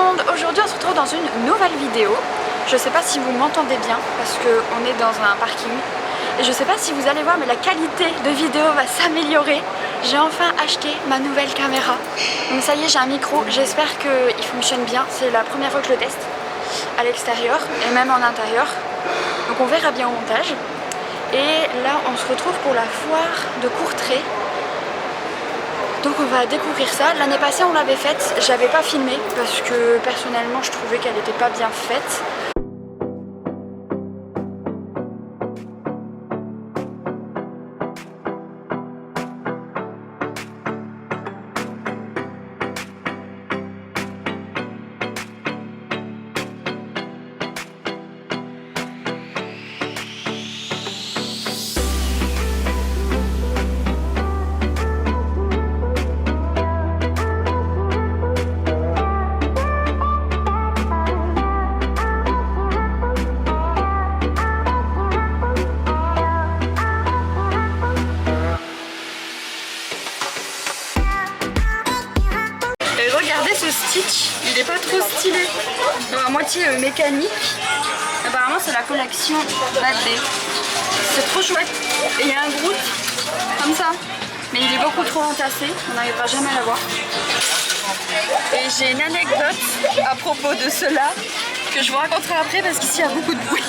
monde, aujourd'hui on se retrouve dans une nouvelle vidéo. Je sais pas si vous m'entendez bien parce qu'on est dans un parking. Et je sais pas si vous allez voir mais la qualité de vidéo va s'améliorer. J'ai enfin acheté ma nouvelle caméra. Donc ça y est, j'ai un micro, j'espère qu'il fonctionne bien. C'est la première fois que je le teste à l'extérieur et même en intérieur. Donc on verra bien au montage. Et là on se retrouve pour la foire de Courtrai. Donc on va découvrir ça. L'année passée on l'avait faite, j'avais pas filmé parce que personnellement je trouvais qu'elle n'était pas bien faite. Regardez ce stitch, il est pas trop stylé, à moitié mécanique. Apparemment c'est la collection Bad. C'est trop chouette. Et il y a un Groot comme ça, mais il est beaucoup trop entassé, on n'arrivera jamais à l'avoir. Et j'ai une anecdote à propos de cela que je vous raconterai après parce qu'ici il y a beaucoup de bruit.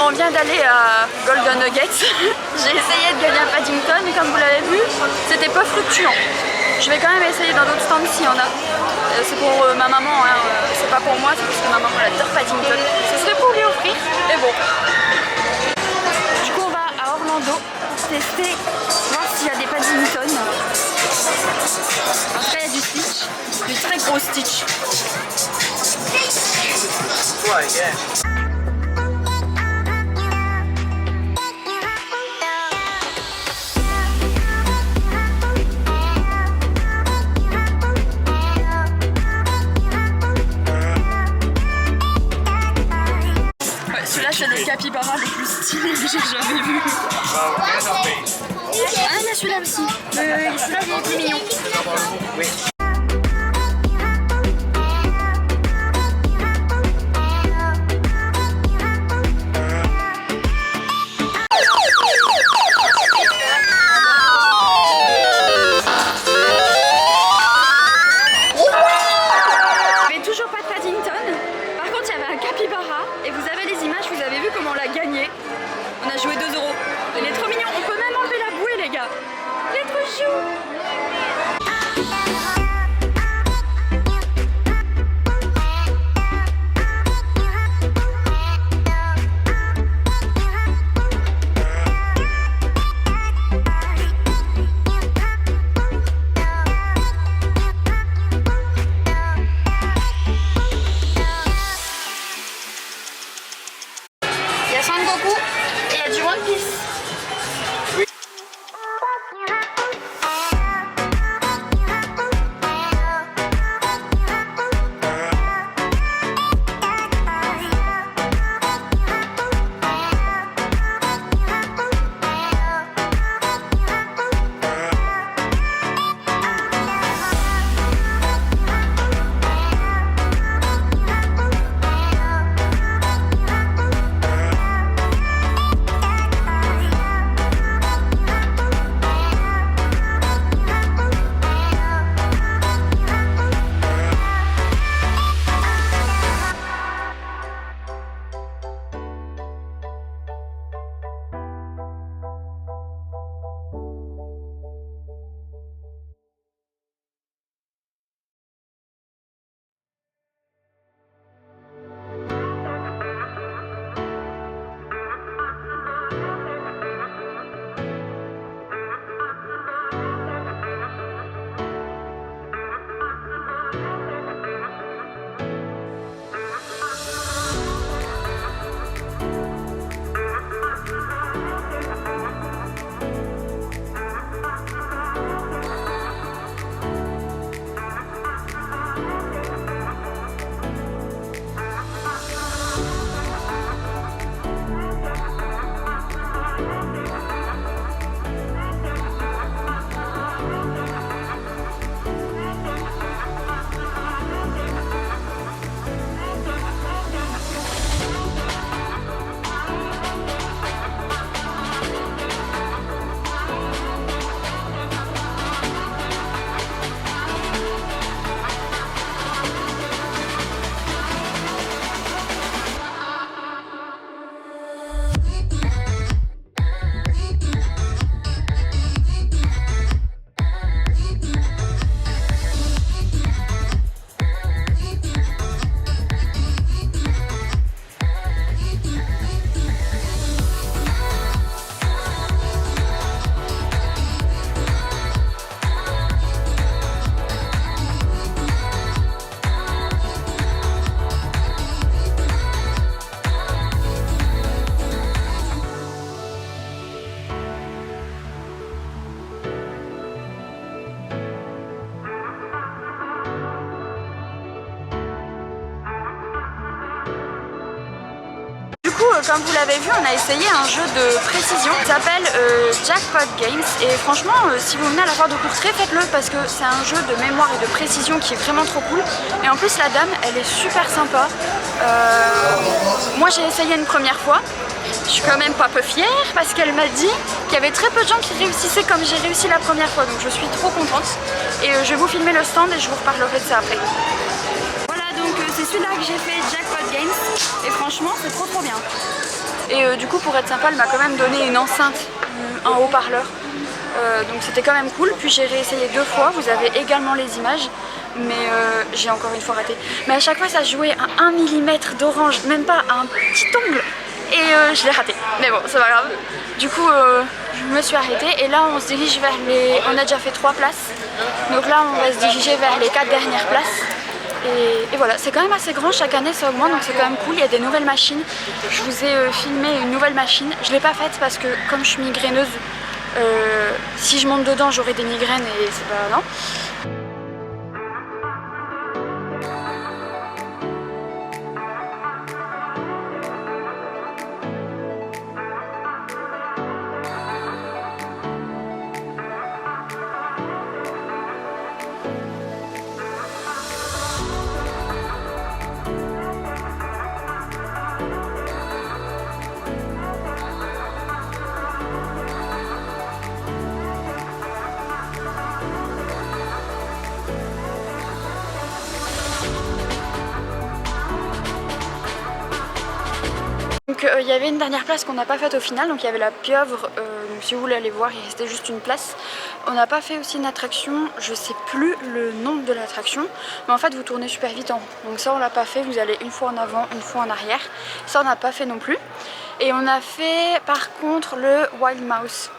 On vient d'aller à Golden Nuggets. J'ai essayé de gagner un Paddington et comme vous l'avez vu, c'était pas fluctuant. Je vais quand même essayer dans d'autres stands s'il y en a. C'est pour ma maman, hein. C'est pas pour moi, c'est parce que ma maman elle adore Paddington. Ce serait pour lui offrir, mais bon. Du coup on va à Orlando tester, voir s'il y a des Paddington. En tout cas il y a du Stitch, du très gros Stitch. Ouais, yeah. C'est le capybara le plus stylé que j'ai jamais vu. Ah, il y a celui-là aussi. Celui-là, il est plus mignon. Oui. Mais toujours pas de Paddington. Par contre, il y avait un capybara et vous avez les images, vous avez vu comment on l'a gagné. On a joué 2 €. Il est trop mignon, on peut même enlever la bouée les gars. Il est trop chou. Son Goku et il y a du One Piece. Oui. comme vous l'avez vu, on a essayé un jeu de précision qui s'appelle Jackpot Games. Et franchement, si vous venez à la foire de Courtrai, faites-le parce que c'est un jeu de mémoire et de précision qui est vraiment trop cool. Et en plus, la dame, elle est super sympa. Moi, j'ai essayé une première fois. Je suis quand même pas peu fière parce qu'elle m'a dit qu'il y avait très peu de gens qui réussissaient comme j'ai réussi la première fois. Donc je suis trop contente. Et je vais vous filmer le stand et je vous reparlerai de ça après. Voilà, donc c'est celui-là que j'ai fait, Jackpot Games. Et franchement, c'est trop bien. Et du coup, pour être sympa, elle m'a quand même donné une enceinte, un haut-parleur. Donc c'était quand même cool. Puis j'ai réessayé 2 fois. Vous avez également les images. Mais j'ai encore une fois raté. Mais à chaque fois, ça jouait à 1 mm d'orange, même pas à un petit ongle. Et je l'ai raté, mais bon, c'est pas grave. Du coup, je me suis arrêtée et là on se dirige vers les... On a déjà fait 3 places, donc là on va se diriger vers les 4 dernières places. Et voilà, c'est quand même assez grand, chaque année ça augmente, donc c'est quand même cool. Il y a des nouvelles machines. Je vous ai filmé une nouvelle machine. Je l'ai pas faite parce que comme je suis migraineuse, si je monte dedans j'aurai des migraines et c'est pas... non. Donc il y avait une dernière place qu'on n'a pas faite au final, donc il y avait la pieuvre, donc si vous voulez aller voir, il restait juste une place. On n'a pas fait aussi une attraction, je sais plus le nom de l'attraction, mais en fait vous tournez super vite en rond. Donc ça on l'a pas fait, vous allez une fois en avant, une fois en arrière. Ça on n'a pas fait non plus. Et on a fait par contre le Wild Mouse,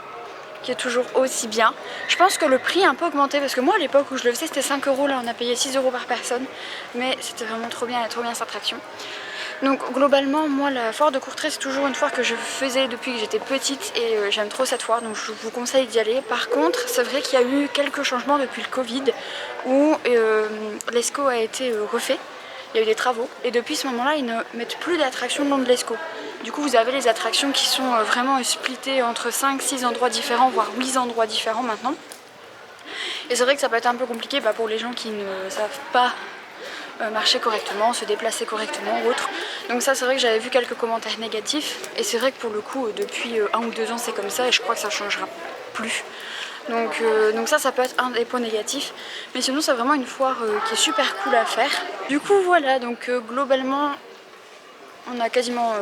qui est toujours aussi bien. Je pense que le prix a un peu augmenté parce que moi à l'époque où je le faisais c'était 5 €, là on a payé 6 € par personne. Mais c'était vraiment trop bien, elle est trop bien cette attraction. Donc globalement moi la foire de Courtrai c'est toujours une foire que je faisais depuis que j'étais petite et j'aime trop cette foire donc je vous conseille d'y aller. Par contre c'est vrai qu'il y a eu quelques changements depuis le Covid où l'ESCO a été refait, il y a eu des travaux et depuis ce moment là ils ne mettent plus d'attractions le long de l'ESCO. Du coup vous avez les attractions qui sont vraiment splittées entre 5-6 endroits différents voire 8 endroits différents maintenant. Et c'est vrai que ça peut être un peu compliqué pour les gens qui ne savent pas marcher correctement, se déplacer correctement ou autre. Donc ça c'est vrai que j'avais vu quelques commentaires négatifs et c'est vrai que pour le coup depuis 1 ou 2 ans c'est comme ça et je crois que ça changera plus. Donc ça peut être un des points négatifs, mais sinon c'est vraiment une foire qui est super cool à faire. Du coup voilà, donc globalement on a quasiment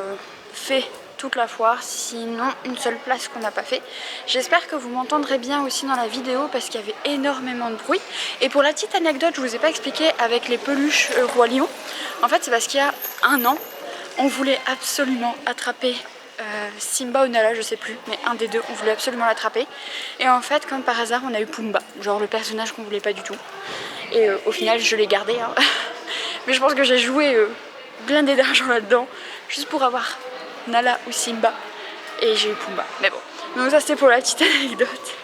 fait toute la foire, sinon une seule place qu'on n'a pas fait. J'espère que vous m'entendrez bien aussi dans la vidéo parce qu'il y avait énormément de bruit. Et pour la petite anecdote, je vous ai pas expliqué avec les peluches Roi Lion. En fait c'est parce qu'il y a 1 an, on voulait absolument attraper Simba ou Nala, je sais plus, mais un des deux, on voulait absolument l'attraper. Et en fait, comme par hasard, on a eu Pumba, genre le personnage qu'on voulait pas du tout. Et au final, je l'ai gardé. Hein. Mais je pense que j'ai joué blindé d'argent là-dedans, juste pour avoir Nala ou Simba. Et j'ai eu Pumba. Mais bon, donc ça c'était pour la petite anecdote.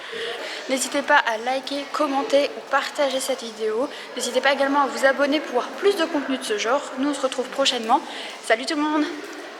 N'hésitez pas à liker, commenter ou partager cette vidéo. N'hésitez pas également à vous abonner pour voir plus de contenu de ce genre. Nous on se retrouve prochainement. Salut tout le monde!